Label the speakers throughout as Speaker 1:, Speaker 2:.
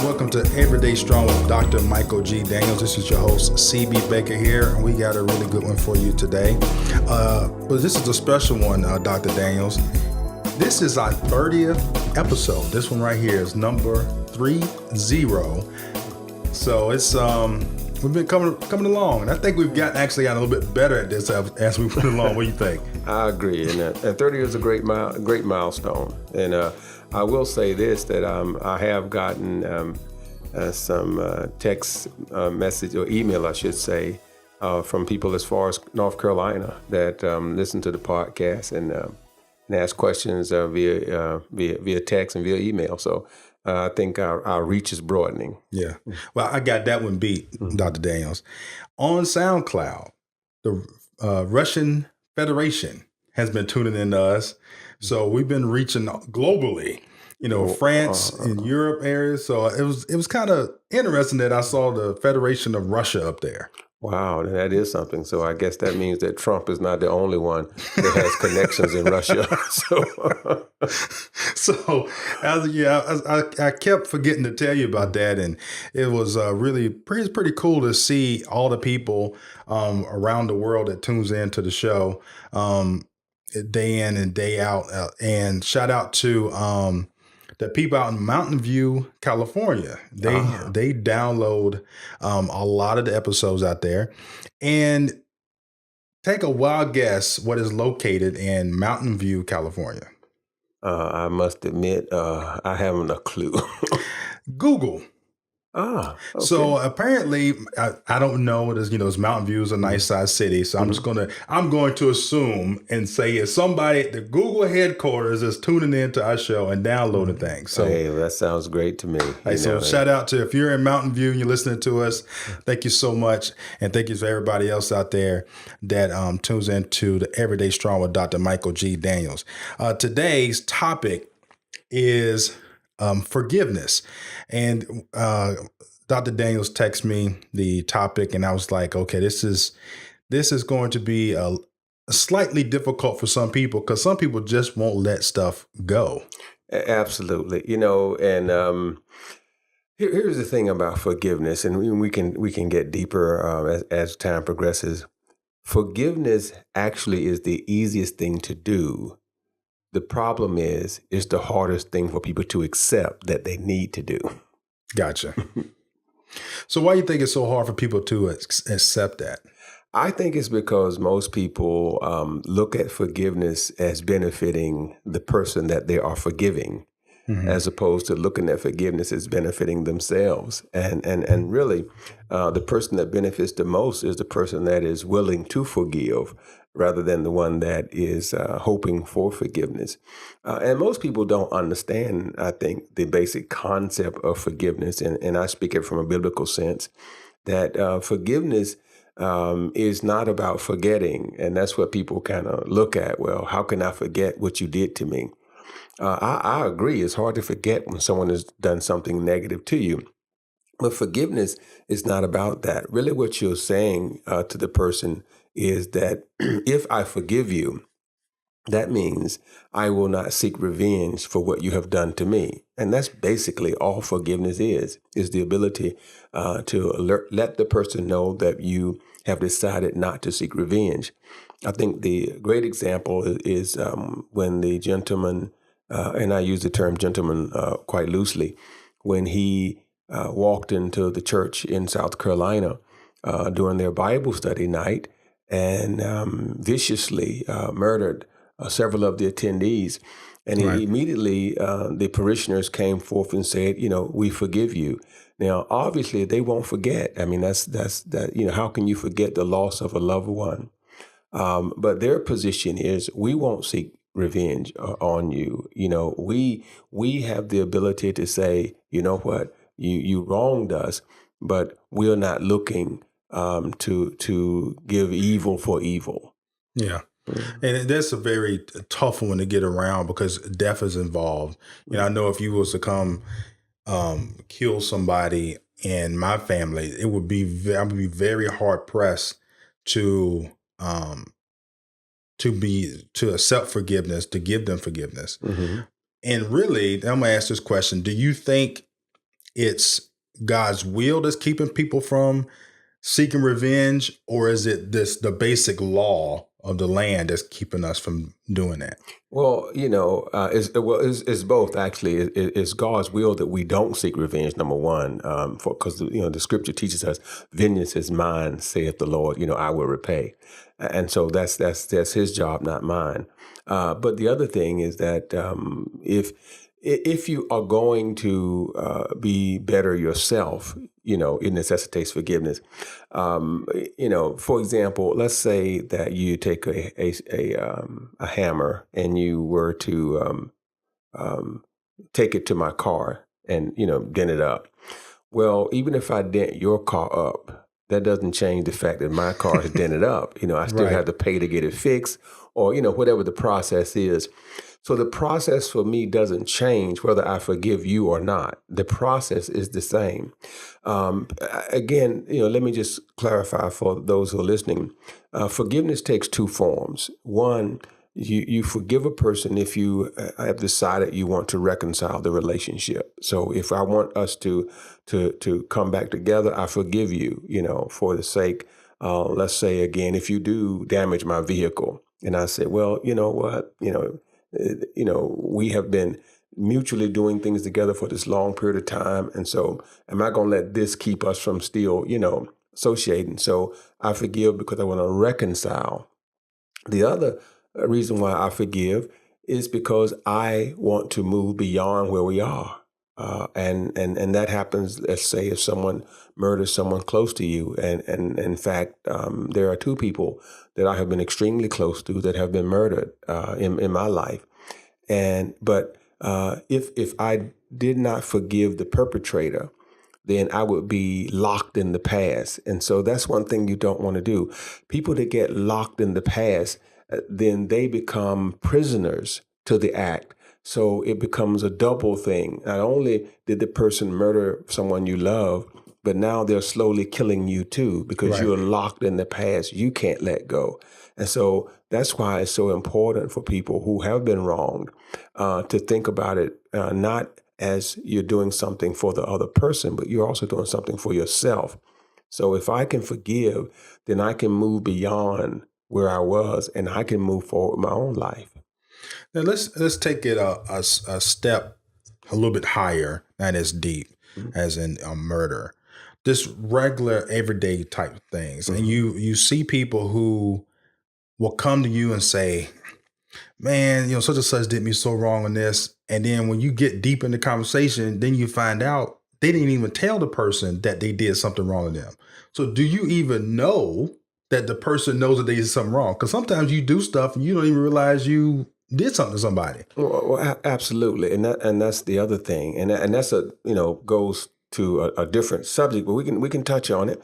Speaker 1: Welcome to Everyday Strong with Dr. Michael G. Daniels. This is your host, CB Baker here, and we got a really good one for you today. But this is a special one, Dr. Daniels. This is our 30th episode. This one right here is number 30. So it's we've been coming along, and I think we've gotten a little bit better at this as we went along. What do you think?
Speaker 2: I agree, and 30 is a great milestone. And I will say this, that I have gotten some text message or email, I should say, from people as far as North Carolina that listen to the podcast and ask questions via text and via email. So I think our reach is broadening.
Speaker 1: Yeah. Well, I got that one beat, Dr. Daniels. On SoundCloud, the Russian Federation has been tuning in to us. So we've been reaching globally, France and Europe areas. So it was kind of interesting that I saw the Federation of Russia up there.
Speaker 2: Wow, that is something. So I guess that means that Trump is not the only one that has connections in Russia.
Speaker 1: I kept forgetting to tell you about that, and it was really pretty cool to see all the people around the world that tunes in to the show day in and day out. And shout out to the people out in Mountain View, California. They download a lot of the episodes out there. And take a wild guess what is located in Mountain View, California.
Speaker 2: I must admit, I haven't a clue.
Speaker 1: Google.
Speaker 2: Okay.
Speaker 1: So apparently, I don't know. There's Mountain View is a nice sized city. So I'm going to assume and say if somebody at the Google headquarters is tuning into our show and downloading things. So
Speaker 2: hey, that sounds great to me.
Speaker 1: Shout out to if you're in Mountain View and you're listening to us, thank you so much. And thank you to everybody else out there that tunes into the Everyday Strong with Dr. Michael G. Daniels. Today's topic is forgiveness. And Dr. Daniels texted me the topic, and I was like, okay, this is going to be a slightly difficult for some people because some people just won't let stuff go.
Speaker 2: Absolutely. And here's the thing about forgiveness, and we can get deeper as time progresses. Forgiveness actually is the easiest thing to do. The problem is the hardest thing for people to accept that they need to do.
Speaker 1: Gotcha. So why do you think it's so hard for people to accept that?
Speaker 2: I think it's because most people look at forgiveness as benefiting the person that they are forgiving, as opposed to looking at forgiveness as benefiting themselves. And really, the person that benefits the most is the person that is willing to forgive, rather than the one that is hoping for forgiveness. And most people don't understand, I think, the basic concept of forgiveness. And I speak it from a biblical sense, that forgiveness is not about forgetting. And that's what people kind of look at. Well, how can I forget what you did to me? I agree. It's hard to forget when someone has done something negative to you. But forgiveness is not about that. Really, what you're saying to the person is that if I forgive you, that means I will not seek revenge for what you have done to me. And that's basically all forgiveness is the ability to let the person know that you have decided not to seek revenge. I think the great example is when the gentleman, and I use the term gentleman quite loosely, when he walked into the church in South Carolina during their Bible study night and viciously murdered several of the attendees. And immediately the parishioners came forth and said, we forgive you. Now, obviously, they won't forget. I mean, that's how can you forget the loss of a loved one? But their position is we won't seek revenge on you. We have the ability to say, you know what, you wronged us, but we're not looking to give evil for evil.
Speaker 1: Yeah. And that's a very tough one to get around because death is involved. I know if you was to come kill somebody in my family, I would be very hard pressed to accept forgiveness, to give them forgiveness. Mm-hmm. And really, I'm going to ask this question. Do you think it's God's will that's keeping people from seeking revenge, or is it the basic law of the land that's keeping us from doing that?
Speaker 2: Well, it's both actually. It's God's will that we don't seek revenge. Number one, for because the Scripture teaches us, "Vengeance is mine," saith the Lord. I will repay, and so that's His job, not mine. But the other thing is that if you are going to be better yourself, it necessitates forgiveness. For example, let's say that you take a hammer and you were to take it to my car and dent it up. Well, even if I dent your car up, that doesn't change the fact that my car is dented up. I still
Speaker 1: Right.
Speaker 2: have to pay to get it fixed, or whatever the process is. So the process for me doesn't change whether I forgive you or not. The process is the same. Again, let me just clarify for those who are listening. Forgiveness takes two forms. One, you forgive a person if you have decided you want to reconcile the relationship. So if I want us to come back together, I forgive you, for the sake, let's say again, if you do damage my vehicle and I say, well, you know what, we have been mutually doing things together for this long period of time. And so am I going to let this keep us from still, associating? So I forgive because I want to reconcile. The other reason why I forgive is because I want to move beyond where we are. And that happens, let's say, if someone murders someone close to you. And in fact, there are two people that I have been extremely close to that have been murdered in my life. But if I did not forgive the perpetrator, then I would be locked in the past. And so that's one thing you don't want to do. People that get locked in the past, then they become prisoners to the act. So it becomes a double thing. Not only did the person murder someone you love, but now they're slowly killing you too, because
Speaker 1: Right.
Speaker 2: you're locked in the past. You can't let go. And so that's why it's so important for people who have been wronged to think about it, not as you're doing something for the other person, but you're also doing something for yourself. So if I can forgive, then I can move beyond where I was and I can move forward with my own life.
Speaker 1: Now let's take it a step a little bit higher, not as deep as in a murder. This regular everyday type things, and
Speaker 2: Mm-hmm.
Speaker 1: you see people who will come to you and say, "Man, such and such did me so wrong on this," and then when you get deep in the conversation, then you find out they didn't even tell the person that they did something wrong to them. So, do you even know that the person knows that they did something wrong? Because sometimes you do stuff and you don't even realize you did something to somebody.
Speaker 2: Absolutely, and that's the other thing, and that's goes to a different subject, but we can touch on it.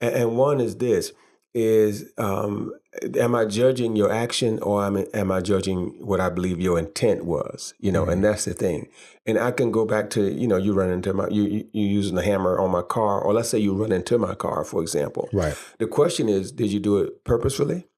Speaker 2: And one is this: is am I judging your action, or am I judging what I believe your intent was? And that's the thing. And I can go back to you run into you using the hammer on my car, or let's say you run into my car, for example.
Speaker 1: Right.
Speaker 2: The question is, did you do it purposefully,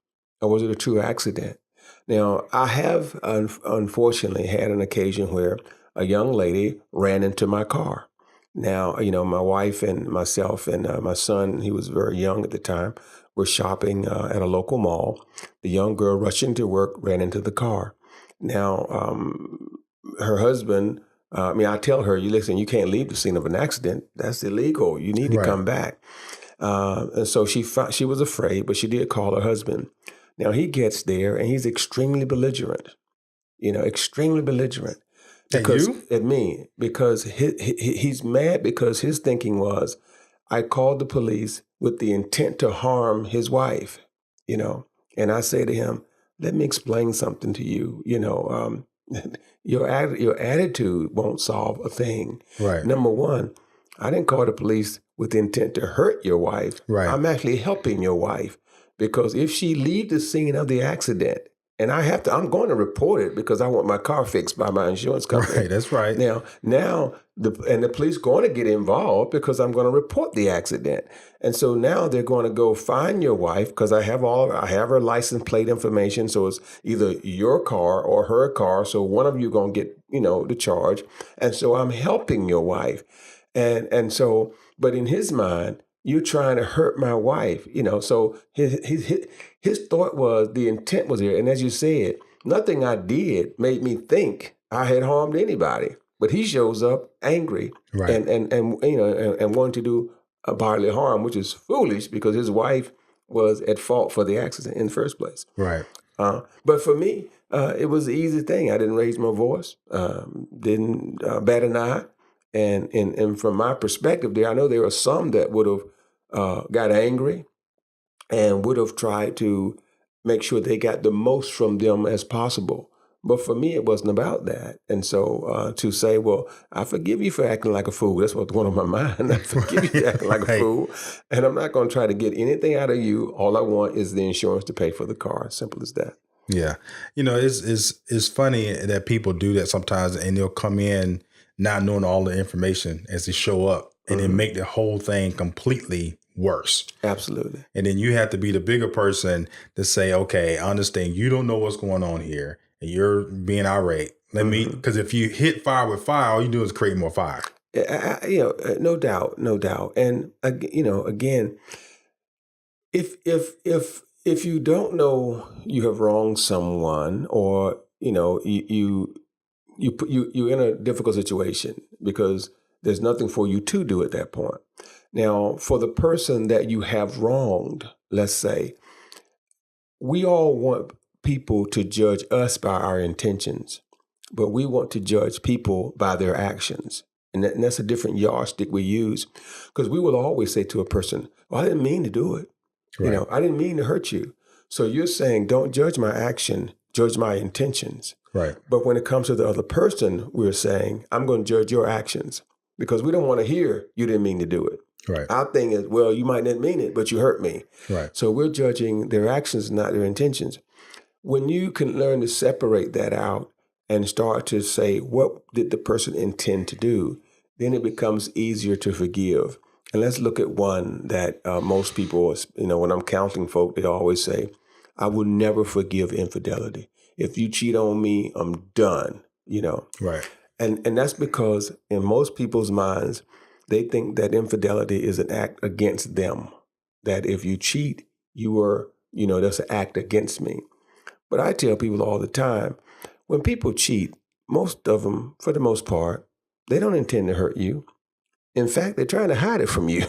Speaker 2: or was it a true accident? Now, I have unfortunately had an occasion where a young lady ran into my car. Now, my wife and myself and my son, he was very young at the time, were shopping at a local mall. The young girl rushed into work, ran into the car. Now, her husband, I tell her, listen, you can't leave the scene of an accident. That's illegal. You need to
Speaker 1: Right.
Speaker 2: come back. And so she was afraid, but she did call her husband. Now he gets there and he's extremely belligerent, extremely belligerent
Speaker 1: At
Speaker 2: because
Speaker 1: you?
Speaker 2: at me, because he's mad because his thinking was, I called the police with the intent to harm his wife, and I say to him, let me explain something to you, your attitude won't solve a thing.
Speaker 1: Right.
Speaker 2: Number one, I didn't call the police with the intent to hurt your wife.
Speaker 1: Right.
Speaker 2: I'm actually helping your wife, because if she leaves the scene of the accident, and I'm going to report it because I want my car fixed by my insurance company.
Speaker 1: Right. That's right.
Speaker 2: Now the police going to get involved because I'm going to report the accident. And so now they're going to go find your wife, because I have her license plate information. So it's either your car or her car. So one of you going to get, the charge. And so I'm helping your wife. And so, but in his mind, you're trying to hurt my wife, So his thought was, the intent was there, and as you said, nothing I did made me think I had harmed anybody. But he shows up angry
Speaker 1: Right.
Speaker 2: and wanting to do a bodily harm, which is foolish because his wife was at fault for the accident in the first place.
Speaker 1: Right.
Speaker 2: But for me, it was an easy thing. I didn't raise my voice, didn't bat an eye. And from my perspective there, I know there are some that would have got angry and would have tried to make sure they got the most from them as possible. But for me, it wasn't about that. And so to say, well, I forgive you for acting like a fool. That's what's going on in my mind. I forgive you for acting like a fool. And I'm not going to try to get anything out of you. All I want is the insurance to pay for the car. Simple as that.
Speaker 1: Yeah. It's funny that people do that sometimes, and they'll come in not knowing all the information as they show up, and then make the whole thing completely worse.
Speaker 2: Absolutely.
Speaker 1: And then you have to be the bigger person to say, okay, I understand you don't know what's going on here and you're being irate. Because if you hit fire with fire, all you do is create more fire.
Speaker 2: No doubt. And, again, if you don't know you have wronged someone, or, you're in a difficult situation because there's nothing for you to do at that point. Now, for the person that you have wronged, let's say, we all want people to judge us by our intentions, but we want to judge people by their actions. And that's a different yardstick we use, because we will always say to a person, well, I didn't mean to do it.
Speaker 1: Right.
Speaker 2: I didn't mean to hurt you. So you're saying, don't judge my action, judge my intentions.
Speaker 1: Right.
Speaker 2: But when it comes to the other person, we're saying, I'm going to judge your actions, because we don't want to hear you didn't mean to do it.
Speaker 1: Right.
Speaker 2: Our thing is, well, you might not mean it, but you hurt me.
Speaker 1: Right.
Speaker 2: So we're judging their actions, not their intentions. When you can learn to separate that out and start to say, what did the person intend to do? Then it becomes easier to forgive. And let's look at one that most people, when I'm counseling folk, they always say, I will never forgive infidelity. If you cheat on me, I'm done,
Speaker 1: Right.
Speaker 2: And that's because in most people's minds, they think that infidelity is an act against them. That if you cheat, that's an act against me. But I tell people all the time, when people cheat, most of them, for the most part, they don't intend to hurt you. In fact, they're trying to hide it from you.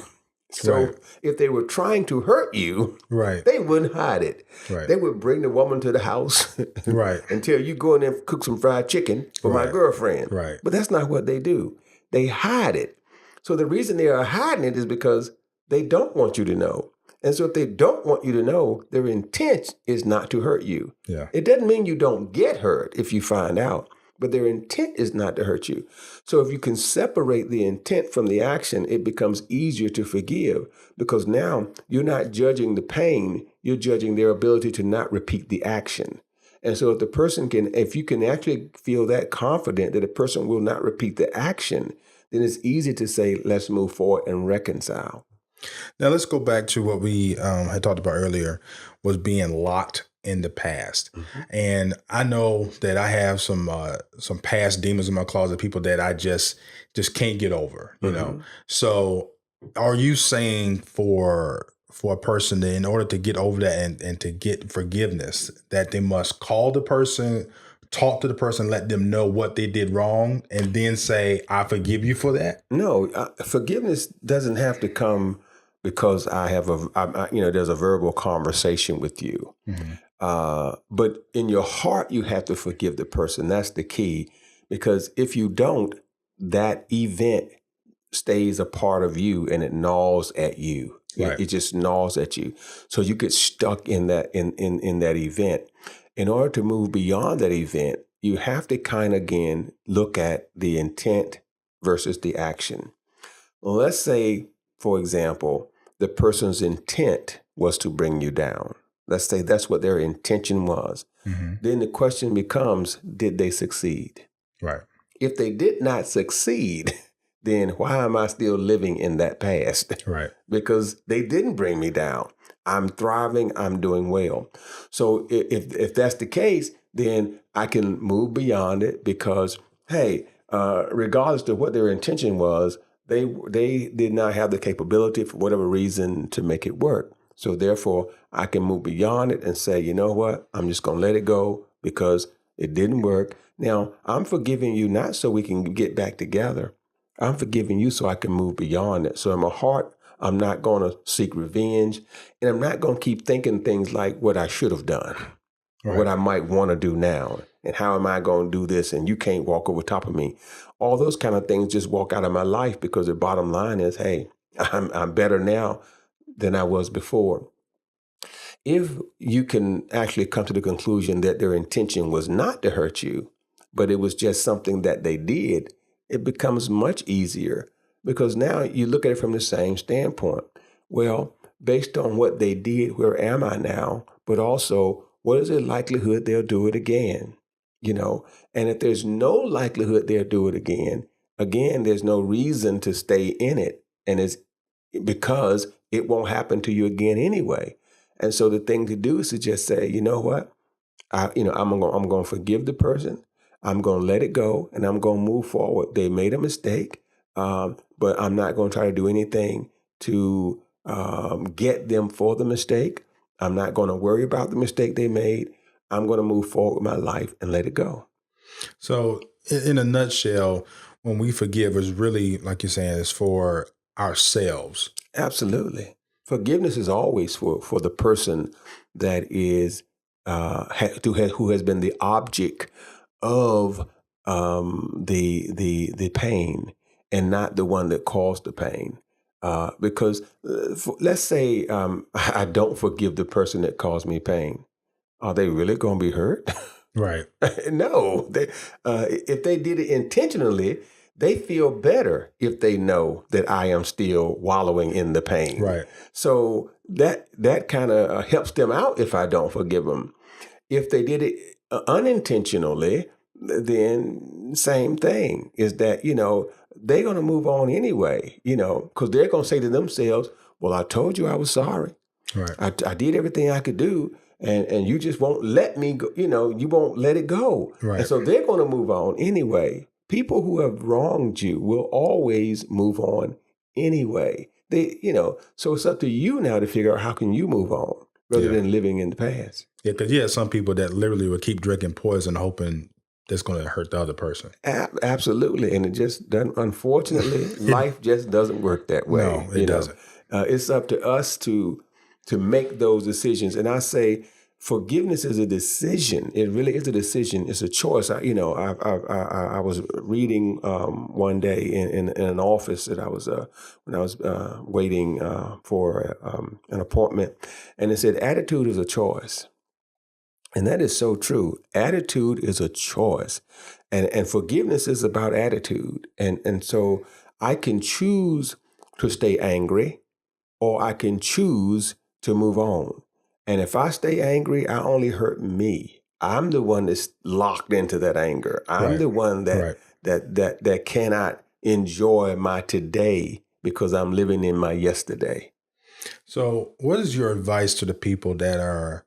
Speaker 2: So if they were trying to hurt you, they wouldn't hide it.
Speaker 1: Right.
Speaker 2: They would bring the woman to the house and tell you, go in there and cook some fried chicken for my girlfriend.
Speaker 1: Right.
Speaker 2: But that's not what they do. They hide it. So the reason they are hiding it is because they don't want you to know. And so if they don't want you to know, their intent is not to hurt you.
Speaker 1: Yeah.
Speaker 2: It doesn't mean you don't get hurt if you find out, but their intent is not to hurt you. So if you can separate the intent from the action, it becomes easier to forgive, because now you're not judging the pain, you're judging their ability to not repeat the action. And so if you can actually feel that confident that a person will not repeat the action, then it's easy to say, let's move forward and reconcile.
Speaker 1: Now let's go back to what we had talked about earlier, was being locked in the past. And I know that I have some past demons in my closet, people that I just can't get over, you know. So are you saying for a person that in order to get over that and to get forgiveness, that they must call the person, talk to the person, let them know what they did wrong, and then say, I forgive you for that?
Speaker 2: No, forgiveness doesn't have to come because there's a verbal conversation with you. But in your heart, you have to forgive the person. That's the key. Because if you don't, that event stays a part of you and it gnaws at you.
Speaker 1: Right.
Speaker 2: It just gnaws at you. So you get stuck in that in that event. In order to move beyond that event, you have to kind of, again, look at the intent versus the action. Well, let's say, for example, the person's intent was to bring you down. Let's say that's what their intention was. Then the question becomes, did they succeed?
Speaker 1: Right.
Speaker 2: If they did not succeed, then why am I still living in that past?
Speaker 1: Right.
Speaker 2: Because they didn't bring me down. I'm thriving. I'm doing well. So if that's the case, then I can move beyond it because, hey, regardless of what their intention was, they did not have the capability for whatever reason to make it work. So therefore, I can move beyond it and say, you know what? I'm just going to let it go because it didn't work. Now, I'm forgiving you not so we can get back together. I'm forgiving you so I can move beyond it. So in my heart, I'm not going to seek revenge, and I'm not going to keep thinking things like what I should have done, or what I might want to do now, and how am I going to do this, and you can't walk over top of me. All those kind of things just walk out of my life because the bottom line is, hey, I'm better now than I was before. If you can actually come to the conclusion that their intention was not to hurt you, but it was just something that they did, it becomes much easier because now you look at it from the same standpoint. Well, based on what they did, where am I now? But also, what is the likelihood they'll do it again? You know, and if there's no likelihood they'll do it again, there's no reason to stay in it. And it's because it won't happen to you again anyway. And so the thing to do is to just say, you know what, I'm going to forgive the person. I'm going to let it go, and I'm going to move forward. They made a mistake, but I'm not going to try to do anything to get them for the mistake. I'm not going to worry about the mistake they made. I'm going to move forward with my life and let it go.
Speaker 1: So, in a nutshell, when we forgive, is really, like you're saying, is for ourselves.
Speaker 2: Absolutely. Forgiveness is always for the person that is who has been the object of the pain, and not the one that caused the pain. Because let's say I don't forgive the person that caused me pain. Are they really going to be hurt?
Speaker 1: Right.
Speaker 2: No. If they did it intentionally, they feel better if they know that I am still wallowing in the pain.
Speaker 1: Right.
Speaker 2: So that kind of helps them out if I don't forgive them. If they did it unintentionally, then same thing is that, they're going to move on anyway, because they're going to say to themselves, well, I told you I was sorry.
Speaker 1: Right.
Speaker 2: I did everything I could do, and you just won't let me go, you won't let it go.
Speaker 1: Right.
Speaker 2: And so they're going to move on anyway. People who have wronged you will always move on anyway. So it's up to you now to figure out how can you move on rather than living in the past.
Speaker 1: Yeah, because you have some people that literally will keep drinking poison hoping that's going to hurt the other person.
Speaker 2: Absolutely. And it just doesn't, unfortunately, life just doesn't work that way.
Speaker 1: No, it doesn't.
Speaker 2: It's up to us to make those decisions. And I say forgiveness is a decision. It really is a decision. It's a choice. I was reading one day in an office that I was when I was waiting for an appointment, and it said attitude is a choice. And that is so true. Attitude is a choice. And forgiveness is about attitude. And so I can choose to stay angry, or I can choose to move on. And if I stay angry, I only hurt me. I'm the one that's locked into that anger. I'm the one that cannot enjoy my today because I'm living in my yesterday.
Speaker 1: So what is your advice to the people that are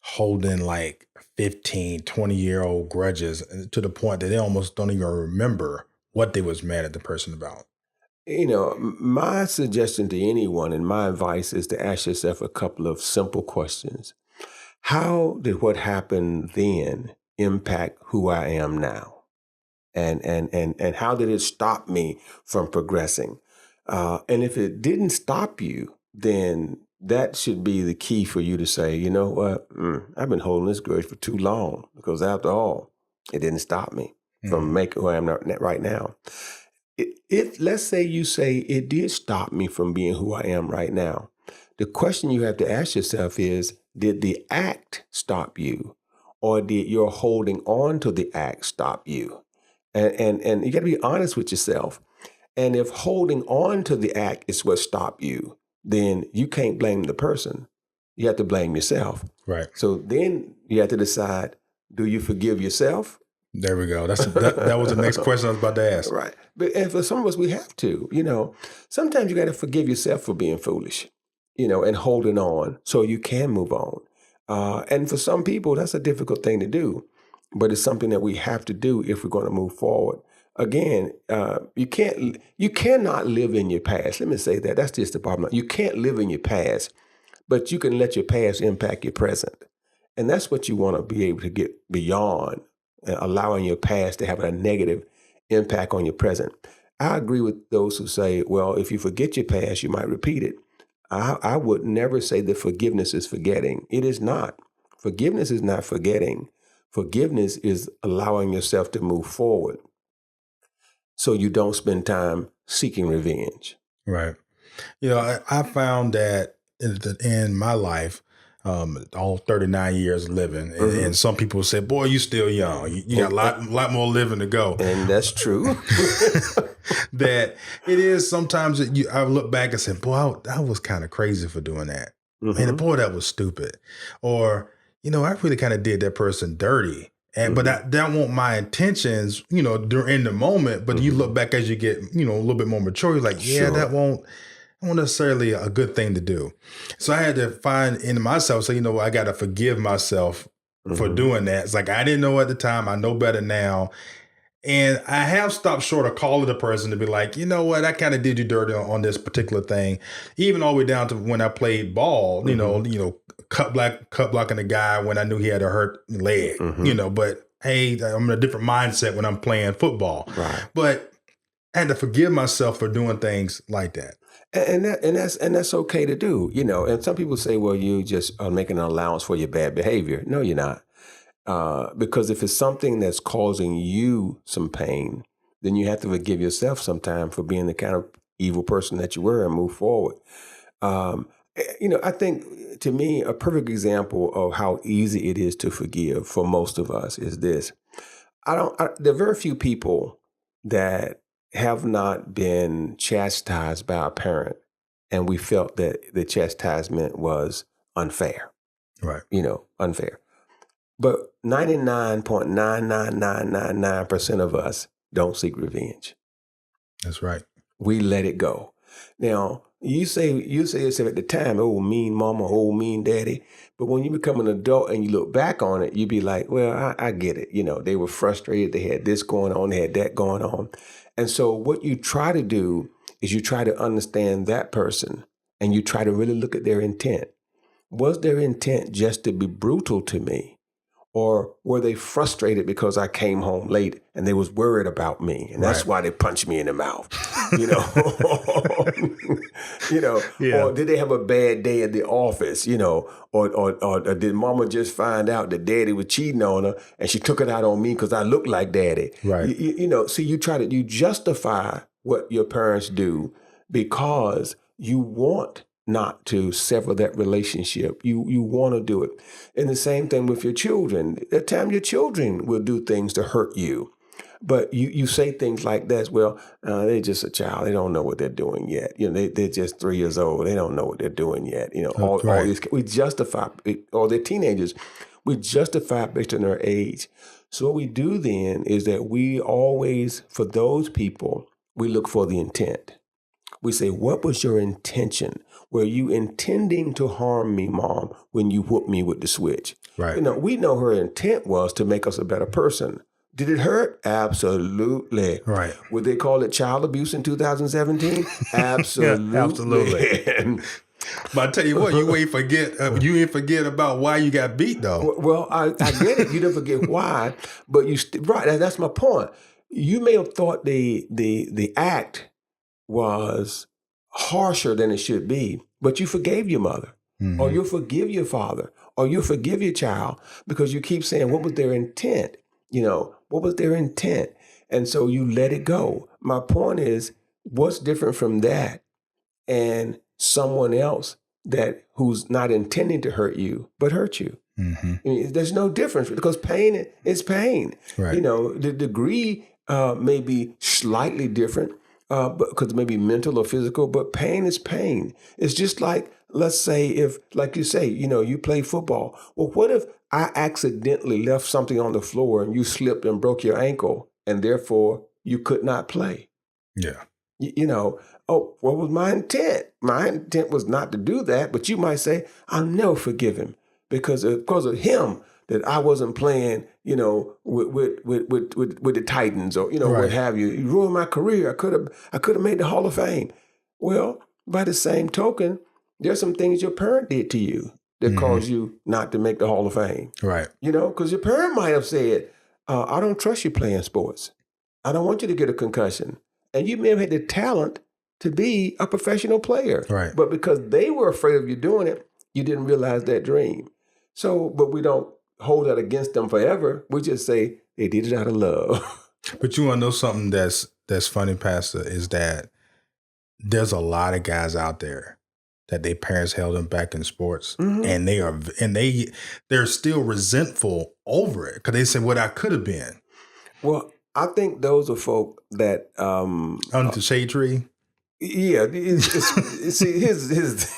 Speaker 1: holding like 15, 20-year-old grudges to the point that they almost don't even remember what they was mad at the person about?
Speaker 2: My suggestion to anyone and my advice is to ask yourself a couple of simple questions. How did what happened then impact who I am now? And how did it stop me from progressing? And if it didn't stop you, then that should be the key for you to say, you know what, I've been holding this grudge for too long, because after all, it didn't stop me from making who I am right now. If let's say you say it did stop me from being who I am right now, the question you have to ask yourself is, did the act stop you, or did your holding on to the act stop you? And you got to be honest with yourself. And if holding on to the act is what stopped you, then you can't blame the person. You have to blame yourself.
Speaker 1: Right.
Speaker 2: So then you have to decide, do you forgive yourself?
Speaker 1: There we go. That was the next question I was about to ask.
Speaker 2: Right. And for some of us, we have to, sometimes you got to forgive yourself for being foolish, and holding on so you can move on. And for some people, that's a difficult thing to do, but it's something that we have to do if we're going to move forward. again, you cannot live in your past. Let me say that. That's just the bottom line. You can't live in your past, but you can let your past impact your present. And that's what you want to be able to get beyond, allowing your past to have a negative impact on your present. I agree with those who say, well, if you forget your past, you might repeat it. I would never say that forgiveness is forgetting. It is not. Forgiveness is not forgetting. Forgiveness is allowing yourself to move forward so you don't spend time seeking revenge.
Speaker 1: Right. I found that in my life, all 39 years living, and some people say, boy, you still young. You got a lot more living to go.
Speaker 2: And that's true.
Speaker 1: That it is sometimes that I look back and say, boy, I was kind of crazy for doing that. Man, boy, that was stupid. Or, I really kind of did that person dirty. And but that weren't my intentions, during the moment. But you look back as you get, a little bit more mature, you're like, yeah,
Speaker 2: Sure.
Speaker 1: that won't necessarily a good thing to do. So I had to find in myself, say, I got to forgive myself for doing that. It's like, I didn't know at the time. I know better now. And I have stopped short of calling the person to be like, you know what, I kind of did you dirty on this particular thing. Even all the way down to when I played ball, cut blocking a guy when I knew he had a hurt leg, but hey, I'm in a different mindset when I'm playing football.
Speaker 2: Right.
Speaker 1: But I had to forgive myself for doing things like that.
Speaker 2: And that's okay to do, And some people say, well, you just are making an allowance for your bad behavior. No, you're not. Because if it's something that's causing you some pain, then you have to forgive yourself sometime for being the kind of evil person that you were and move forward. I think, to me, a perfect example of how easy it is to forgive for most of us is this. There are very few people that have not been chastised by a parent, and we felt that the chastisement was unfair.
Speaker 1: Right.
Speaker 2: Unfair. But 99.99999% of us don't seek revenge.
Speaker 1: That's right.
Speaker 2: We let it go. Now, you say yourself at the time, oh, mean mama, oh, mean daddy. But when you become an adult and you look back on it, you be like, well, I get it. They were frustrated. They had this going on. They had that going on. And so what you try to do is you try to understand that person and you try to really look at their intent. Was their intent just to be brutal to me? Or were they frustrated because I came home late and they was worried about me, and that's why they punched me in the mouth,
Speaker 1: Yeah.
Speaker 2: Or did they have a bad day at the office, or did mama just find out that daddy was cheating on her and she took it out on me because I look like daddy?
Speaker 1: Right.
Speaker 2: See, you justify what your parents do because you want not to sever that relationship. You want to do it. And the same thing with your children. At times your children will do things to hurt you. But you say things like that, well, they're just a child. They don't know what they're doing yet. They're just 3 years old. They don't know what they're doing yet. All these, we justify, or they're teenagers. We justify based on their age. So what we do then is that we always, for those people, we look for the intent. We say, what was your intention? Were you intending to harm me, Mom, when you whooped me with the switch?
Speaker 1: Right.
Speaker 2: We know her intent was to make us a better person. Did it hurt? Absolutely.
Speaker 1: Right.
Speaker 2: Would they call it child abuse in 2017? Absolutely.
Speaker 1: Yeah, absolutely. But I tell you what, you ain't forget about why you got beat, though.
Speaker 2: Well, I get it. You didn't forget why, but right. That's my point. You may have thought the act was harsher than it should be, but you forgave your mother, or you'll forgive your father, or you'll forgive your child because you keep saying, what was their intent? What was their intent? And so you let it go. My point is, what's different from that and someone else who's not intending to hurt you, but hurt you? I mean, there's no difference because pain is pain.
Speaker 1: Right.
Speaker 2: The degree may be slightly different, because it may be mental or physical, but pain is pain. It's just like, let's say if, like you say, you play football. Well, what if I accidentally left something on the floor and you slipped and broke your ankle and therefore you could not play?
Speaker 1: Yeah.
Speaker 2: Oh, what was my intent? My intent was not to do that, but you might say, I'll never forgive him because of him. that I wasn't playing, with the Titans or, what have you. You ruined my career. I could have made the Hall of Fame. Well, by the same token, there's some things your parent did to you that caused you not to make the Hall of Fame.
Speaker 1: Right.
Speaker 2: Because your parent might have said, I don't trust you playing sports. I don't want you to get a concussion. And you may have had the talent to be a professional player.
Speaker 1: Right.
Speaker 2: But because they were afraid of you doing it, you didn't realize that dream. So, but we don't hold that against them forever. We just say they did it out of love.
Speaker 1: But you want to know something that's funny, Pastor, is that there's a lot of guys out there that their parents held them back in sports, and they're still resentful over it because they say what I could have been.
Speaker 2: Well, I think those are folk that
Speaker 1: under the shade tree.
Speaker 2: Yeah, see, his.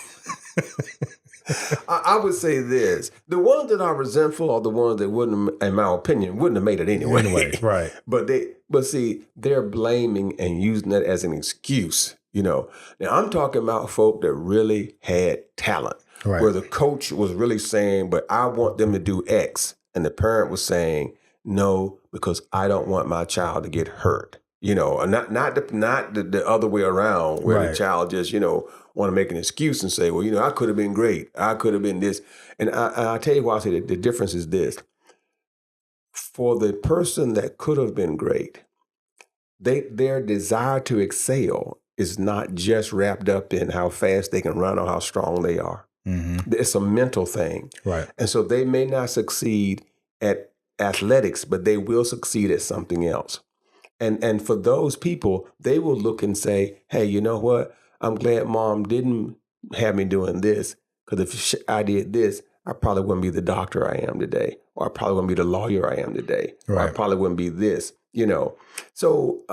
Speaker 2: I would say this: the ones that are resentful are the ones that wouldn't, in my opinion, wouldn't have made it anyway.
Speaker 1: Right.
Speaker 2: But see, they're blaming and using that as an excuse. Now I'm talking about folk that really had talent, where the coach was really saying, "But I want them to do X," and the parent was saying, "No, because I don't want my child to get hurt." Not the other way around, where the child just want to make an excuse and say, "Well, I could have been great. I could have been this." And I tell you why I say that the difference is this: for the person that could have been great, their desire to excel is not just wrapped up in how fast they can run or how strong they are. It's a mental thing.
Speaker 1: Right.
Speaker 2: And so they may not succeed at athletics, but they will succeed at something else. And for those people, they will look and say, "Hey, you know what? I'm glad mom didn't have me doing this, because if I did this, I probably wouldn't be the doctor I am today, or I probably wouldn't be the lawyer I am today, or I probably wouldn't be this." So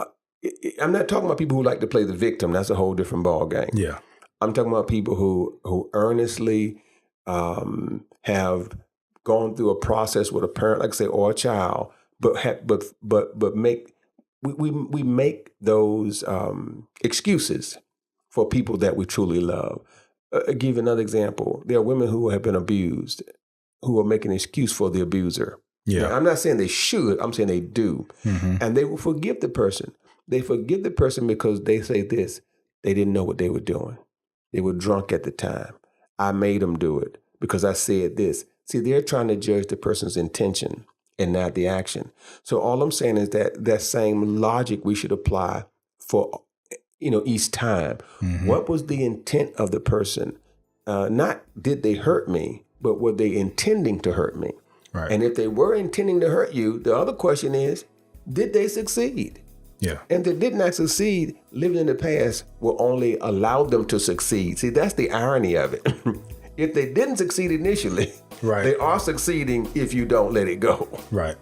Speaker 2: I'm not talking about people who like to play the victim. That's a whole different ball game.
Speaker 1: Yeah.
Speaker 2: I'm talking about people who earnestly have gone through a process with a parent, like I say, or a child, but make we make those excuses for people that we truly love. I'll give you another example. There are women who have been abused who are making an excuse for the abuser.
Speaker 1: Yeah.
Speaker 2: Now, I'm not saying they should. I'm saying they do. And they will forgive the person. They forgive the person because they say this: they didn't know what they were doing. They were drunk at the time. I made them do it because I said this. See, they're trying to judge the person's intention and not the action. So all I'm saying is that same logic we should apply for, each time. What was the intent of the person? Not did they hurt me, but were they intending to hurt me?
Speaker 1: Right.
Speaker 2: And if they were intending to hurt you, the other question is, did they succeed?
Speaker 1: Yeah.
Speaker 2: And if they did not succeed, living in the past will only allow them to succeed. See, that's the irony of it. If they didn't succeed initially, they are succeeding if you don't let it go.
Speaker 1: Right.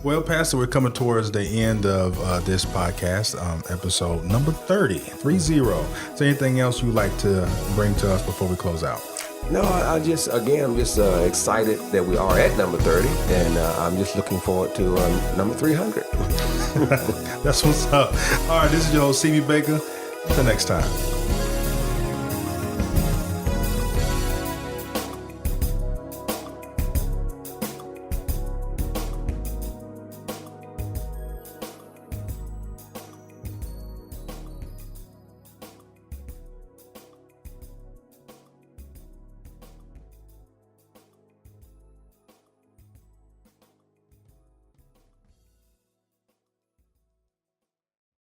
Speaker 1: Well, Pastor, we're coming towards the end of this podcast, episode number 30. Is there anything else you'd like to bring to us before we close out?
Speaker 2: No, I'm just excited that we are at number 30, and I'm just looking forward to number 300.
Speaker 1: That's what's up. All right, this is your host, CB Baker. Until next time.